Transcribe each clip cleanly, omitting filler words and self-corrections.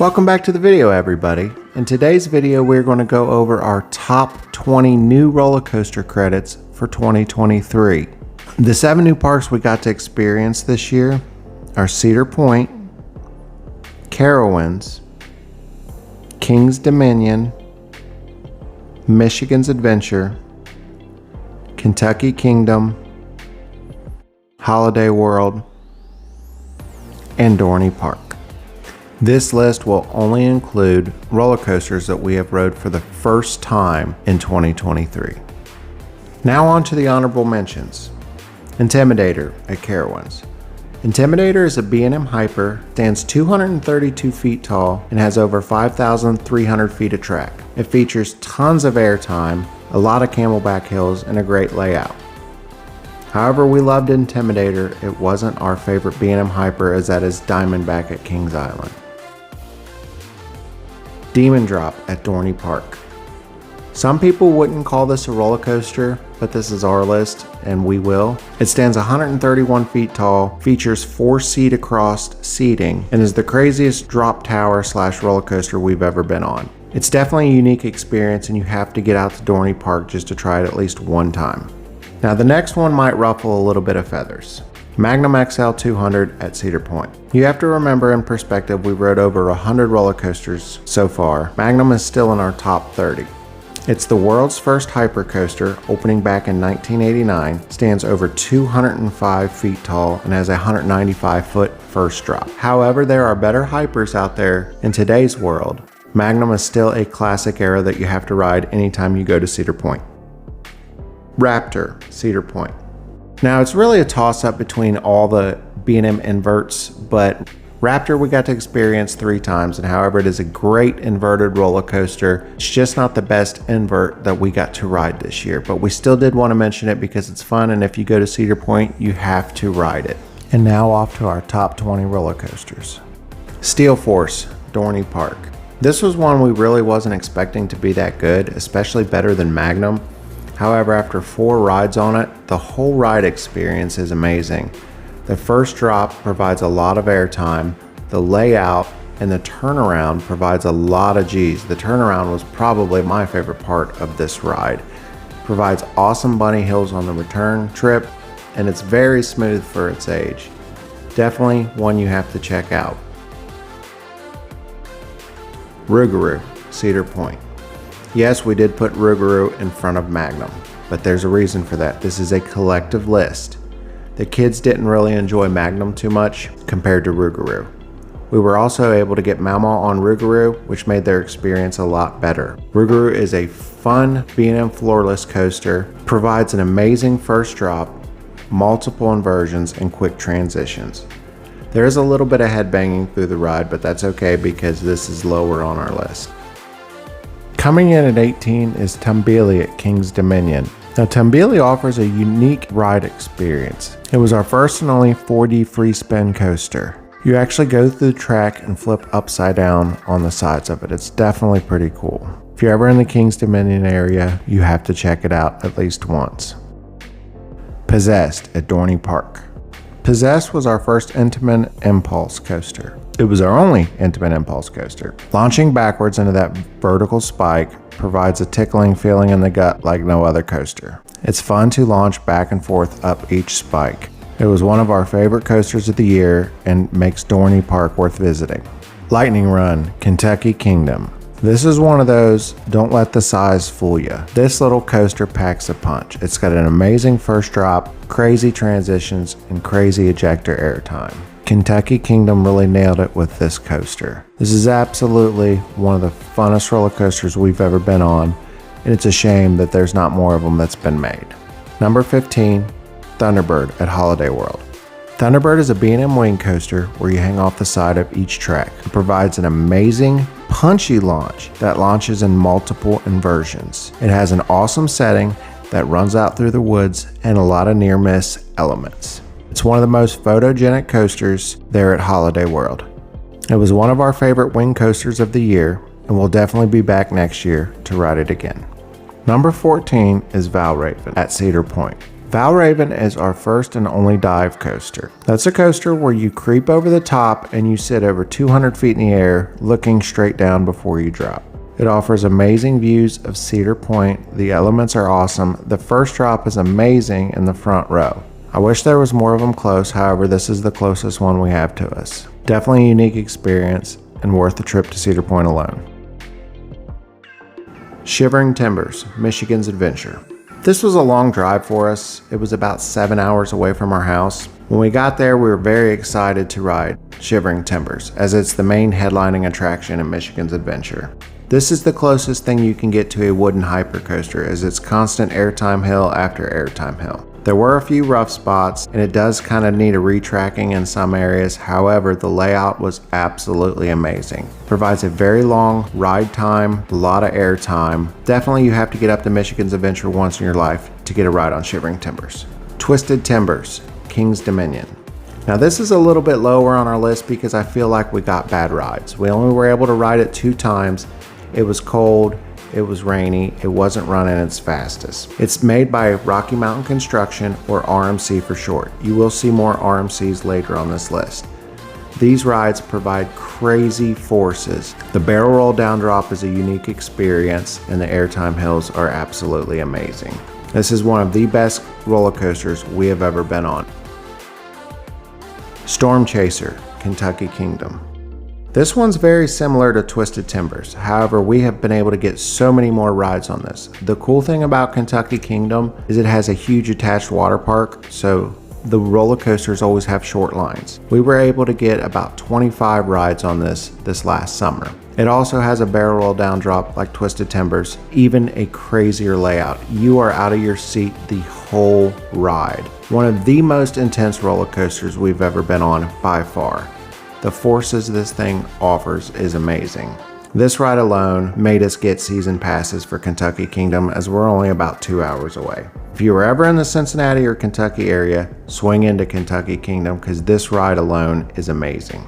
Welcome back to the video, everybody. In today's video, we're going to go over our top 20 new roller coaster credits for 2023. The 7 new parks we got to experience this year are Cedar Point, Carowinds, Kings Dominion, Michigan's Adventure, Kentucky Kingdom, Holiday World, and Dorney Park. This list will only include roller coasters that we have rode for the first time in 2023. Now on to the honorable mentions. Intimidator at Carowinds. Intimidator is a B&M Hyper, stands 232 feet tall, and has over 5,300 feet of track. It features tons of airtime, a lot of camelback hills, and a great layout. However, we loved Intimidator. It wasn't our favorite B&M Hyper, as that is Diamondback at Kings Island. Demon Drop at Dorney Park. Some people wouldn't call this a roller coaster, but this is our list, and we will. It stands 131 feet tall, features 4 seat across seating, and is the craziest drop tower / roller coaster we've ever been on. It's definitely a unique experience, and you have to get out to Dorney Park just to try it at least one time. Now the next one might ruffle a little bit of feathers. Magnum XL 200 at Cedar Point. You have to remember, in perspective, we've rode over 100 roller coasters so far. Magnum is still in our top 30. It's the world's first hyper coaster, opening back in 1989, stands over 205 feet tall, and has a 195 foot first drop. However, there are better hypers out there in today's world. Magnum is still a classic era that you have to ride anytime you go to Cedar Point. Raptor, Cedar Point. Now it's really a toss-up between all the B&M inverts, but Raptor we got to experience 3 times, and however it is a great inverted roller coaster. It's just not the best invert that we got to ride this year, but we still did want to mention it because it's fun, and if you go to Cedar Point, you have to ride it. And now off to our top 20 roller coasters. Steel Force, Dorney Park. This was one we really wasn't expecting to be that good, especially better than Magnum. However, after 4 rides on it, the whole ride experience is amazing. The first drop provides a lot of airtime, the layout and the turnaround provides a lot of G's. The turnaround was probably my favorite part of this ride. Provides awesome bunny hills on the return trip, and it's very smooth for its age. Definitely one you have to check out. Rougarou, Cedar Point. Yes, we did put Rougarou in front of Magnum, but there's a reason for that. This is a collective list. The kids didn't really enjoy Magnum too much compared to Rougarou. We were also able to get Mama on Rougarou, which made their experience a lot better. Rougarou is a fun B&M floorless coaster, provides an amazing first drop, multiple inversions, and quick transitions. There is a little bit of headbanging through the ride, but that's okay because this is lower on our list. Coming in at 18 is Tumbili at Kings Dominion. Now Tumbili offers a unique ride experience. It was our first and only 4D free spin coaster. You actually go through the track and flip upside down on the sides of it. It's definitely pretty cool. If you're ever in the Kings Dominion area, you have to check it out at least once. Possessed at Dorney Park. Possessed was our first Intamin Impulse coaster. It was our only Intamin Impulse coaster. Launching backwards into that vertical spike provides a tickling feeling in the gut like no other coaster. It's fun to launch back and forth up each spike. It was one of our favorite coasters of the year and makes Dorney Park worth visiting. Lightning Run, Kentucky Kingdom. This is one of those, don't let the size fool you. This little coaster packs a punch. It's got an amazing first drop, crazy transitions, and crazy ejector airtime. Kentucky Kingdom really nailed it with this coaster. This is absolutely one of the funnest roller coasters we've ever been on, and it's a shame that there's not more of them that's been made. Number 15, Thunderbird at Holiday World. Thunderbird is a B&M wing coaster where you hang off the side of each track. It provides an amazing, punchy launch that launches in multiple inversions. It has an awesome setting that runs out through the woods and a lot of near-miss elements. It's one of the most photogenic coasters there at Holiday World. It was one of our favorite wing coasters of the year, and we'll definitely be back next year to ride it again. Number 14 is Valravn at Cedar Point. Valraven is our first and only dive coaster. That's a coaster where you creep over the top and you sit over 200 feet in the air, looking straight down before you drop. It offers amazing views of Cedar Point. The elements are awesome. The first drop is amazing in the front row. I wish there was more of them close, however, this is the closest one we have to us. Definitely a unique experience and worth the trip to Cedar Point alone. Shivering Timbers, Michigan's Adventure. This was a long drive for us. It was about 7 hours away from our house. When we got there, we were very excited to ride Shivering Timbers, as it's the main headlining attraction in Michigan's Adventure. This is the closest thing you can get to a wooden hypercoaster, as it's constant airtime hill after airtime hill. There were a few rough spots, and it does kind of need a retracking in some areas. However, the layout was absolutely amazing. Provides a very long ride time, a lot of air time. Definitely you have to get up to Michigan's Adventure once in your life to get a ride on Shivering Timbers. Twisted Timbers, King's Dominion. Now this is a little bit lower on our list because I feel like we got bad rides. We only were able to ride it 2 times. It was cold. It was rainy, it wasn't running its fastest. It's made by Rocky Mountain Construction, or RMC for short. You will see more RMCs later on this list. These rides provide crazy forces. The barrel roll down drop is a unique experience, and the airtime hills are absolutely amazing. This is one of the best roller coasters we have ever been on. Storm Chaser, Kentucky Kingdom. This one's very similar to Twisted Timbers. However, we have been able to get so many more rides on this. The cool thing about Kentucky Kingdom is it has a huge attached water park, so the roller coasters always have short lines. We were able to get about 25 rides on this last summer. It also has a barrel roll down drop like Twisted Timbers, even a crazier layout. You are out of your seat the whole ride. One of the most intense roller coasters we've ever been on by far. The forces this thing offers is amazing. This ride alone made us get season passes for Kentucky Kingdom, as we're only about 2 hours away. If you were ever in the Cincinnati or Kentucky area, swing into Kentucky Kingdom because this ride alone is amazing.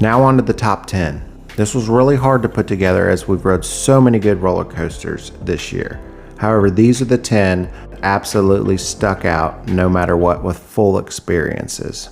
Now on to the top 10. This was really hard to put together as we've rode so many good roller coasters this year. However, these are the 10 that absolutely stuck out no matter what, with full experiences.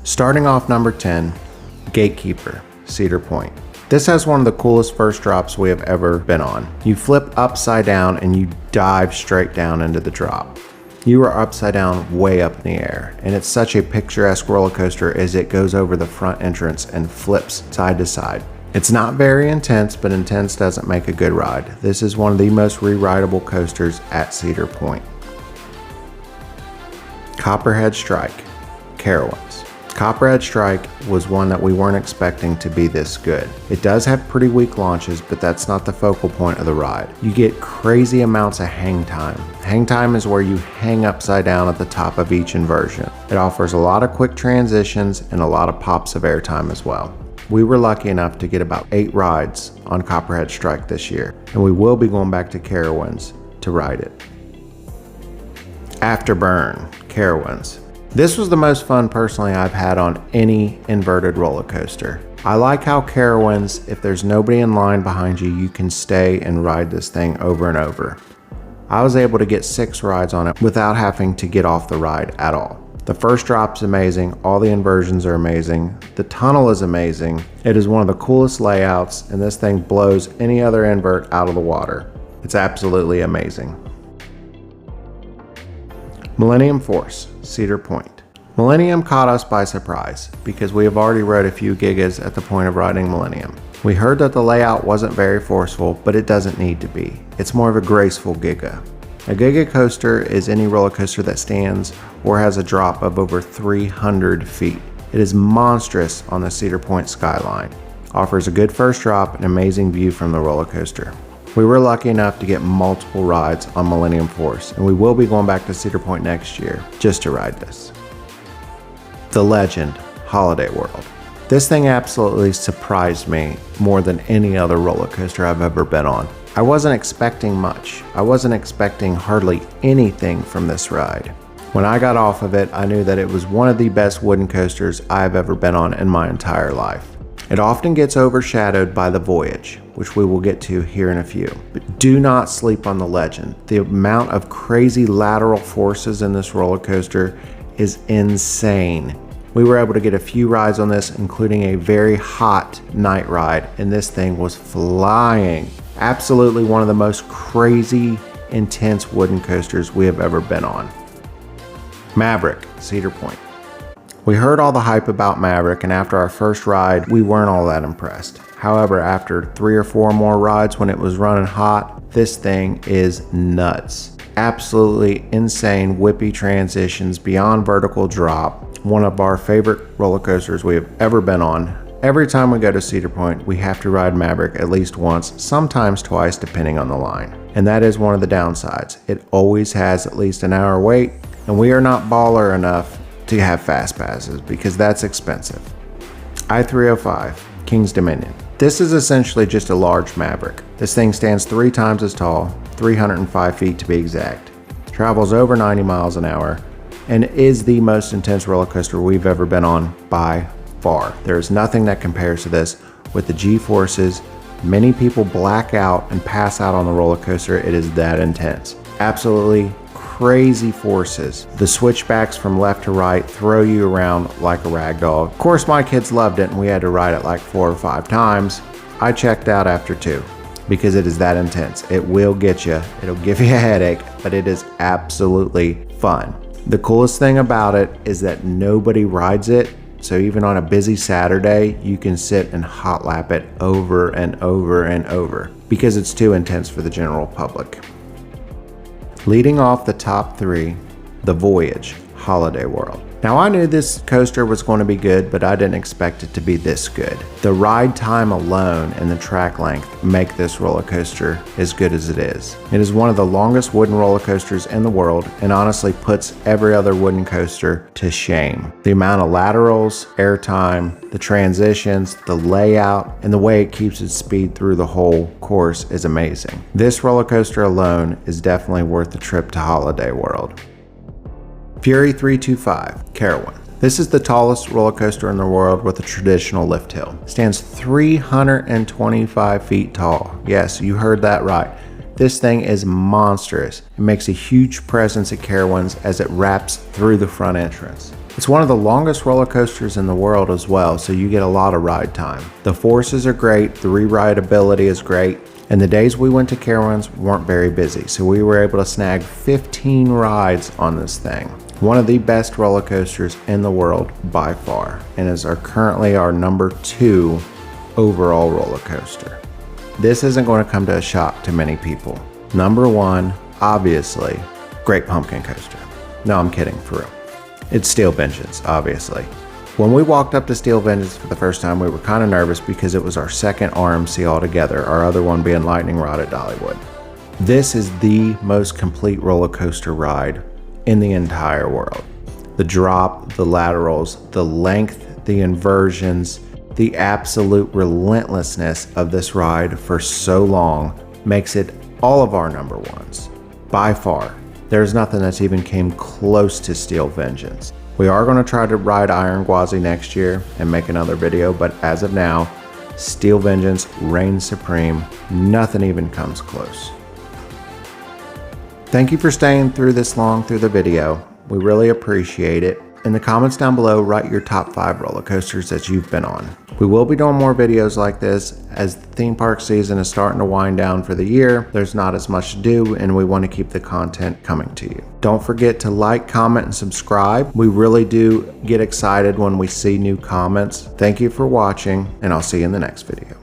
Starting off number 10, Gatekeeper, Cedar Point. This has one of the coolest first drops we have ever been on. You flip upside down and you dive straight down into the drop. You are upside down way up in the air, and it's such a picturesque roller coaster as it goes over the front entrance and flips side to side. It's not very intense, but intense doesn't make a good ride. This is one of the most re-rideable coasters at Cedar Point. Copperhead Strike, Carowinds. Copperhead Strike was one that we weren't expecting to be this good. It does have pretty weak launches, but that's not the focal point of the ride. You get crazy amounts of hang time. Hang time is where you hang upside down at the top of each inversion. It offers a lot of quick transitions and a lot of pops of airtime as well. We were lucky enough to get about 8 rides on Copperhead Strike this year, and we will be going back to Carowinds to ride it. Afterburn, Carowinds. This was the most fun personally I've had on any inverted roller coaster. I like how Carowinds, if there's nobody in line behind you, you can stay and ride this thing over and over. I was able to get 6 rides on it without having to get off the ride at all. The first drop's amazing, all the inversions are amazing, the tunnel is amazing, it is one of the coolest layouts, and this thing blows any other invert out of the water. It's absolutely amazing. Millennium Force, Cedar Point. Millennium caught us by surprise because we have already rode a few Gigas at the point of riding Millennium. We heard that the layout wasn't very forceful, but it doesn't need to be. It's more of a graceful Giga. A Giga coaster is any roller coaster that stands or has a drop of over 300 feet. It is monstrous on the Cedar Point skyline. Offers a good first drop and amazing view from the roller coaster. We were lucky enough to get multiple rides on Millennium Force, and we will be going back to Cedar Point next year just to ride this. The Legend, Holiday World. This thing absolutely surprised me more than any other roller coaster I've ever been on. I wasn't expecting much. I wasn't expecting hardly anything from this ride. When I got off of it, I knew that it was one of the best wooden coasters I've ever been on in my entire life. It often gets overshadowed by the Voyage, which we will get to here in a few. But do not sleep on the Legend. The amount of crazy lateral forces in this roller coaster is insane. We were able to get a few rides on this, including a very hot night ride, and this thing was flying. Absolutely one of the most crazy, intense wooden coasters we have ever been on. Maverick, Cedar Point. We heard all the hype about Maverick, and after our first ride, we weren't all that impressed. However, after 3 or 4 more rides when it was running hot, this thing is nuts. Absolutely insane whippy transitions beyond vertical drop. One of our favorite roller coasters we have ever been on. Every time we go to Cedar Point, we have to ride Maverick at least once, sometimes twice depending on the line. And that is one of the downsides. It always has at least an hour wait, and we are not baller enough to have fast passes because that's expensive. I-305, King's Dominion. This is essentially just a large Maverick. This thing stands 3 times as tall, 305 feet to be exact. Travels over 90 miles an hour, and is the most intense roller coaster we've ever been on by far. There is nothing that compares to this with the G-forces. Many people black out and pass out on the roller coaster. It is that intense. Absolutely crazy forces. The switchbacks from left to right throw you around like a rag doll. Of course, my kids loved it and we had to ride it like 4 or 5 times. I checked out after 2 because it is that intense. It will get you. It'll give you a headache, but it is absolutely fun. The coolest thing about it is that nobody rides it, so even on a busy Saturday, you can sit and hot lap it over and over and over because it's too intense for the general public. Leading off the top 3, the Voyage, Holiday World. Now I knew this coaster was going to be good, but I didn't expect it to be this good. The ride time alone and the track length make this roller coaster as good as it is. It is one of the longest wooden roller coasters in the world and honestly puts every other wooden coaster to shame. The amount of laterals, airtime, the transitions, the layout, and the way it keeps its speed through the whole course is amazing. This roller coaster alone is definitely worth the trip to Holiday World. Fury 325, Carowin. This is the tallest roller coaster in the world with a traditional lift hill. It stands 325 feet tall. Yes, you heard that right. This thing is monstrous. It makes a huge presence at Carowinds as it wraps through the front entrance. It's one of the longest roller coasters in the world as well, so you get a lot of ride time. The forces are great, the re-rideability is great, and the days we went to Carowinds weren't very busy, so we were able to snag 15 rides on this thing. One of the best roller coasters in the world by far, and is currently our number 2 overall roller coaster. This isn't going to come to a shock to many people. Number 1, obviously, Great Pumpkin Coaster. No, I'm kidding, for real. It's Steel Vengeance, obviously. When we walked up to Steel Vengeance for the first time, we were kind of nervous because it was our second RMC altogether, our other one being Lightning Rod at Dollywood. This is the most complete roller coaster ride in the entire world. The drop, the laterals, the length, the inversions, the absolute relentlessness of this ride for so long makes it all of our number 1s. By far, there's nothing that's even came close to Steel Vengeance. We are going to try to ride Iron Gwazi next year and make another video, but as of now, Steel Vengeance reigns supreme. Nothing even comes close. Thank you for staying through this long through the video. We really appreciate it. In the comments down below, write your top 5 roller coasters that you've been on. We will be doing more videos like this as the theme park season is starting to wind down for the year. There's not as much to do and we want to keep the content coming to you. Don't forget to like, comment, and subscribe. We really do get excited when we see new comments. Thank you for watching, and I'll see you in the next video.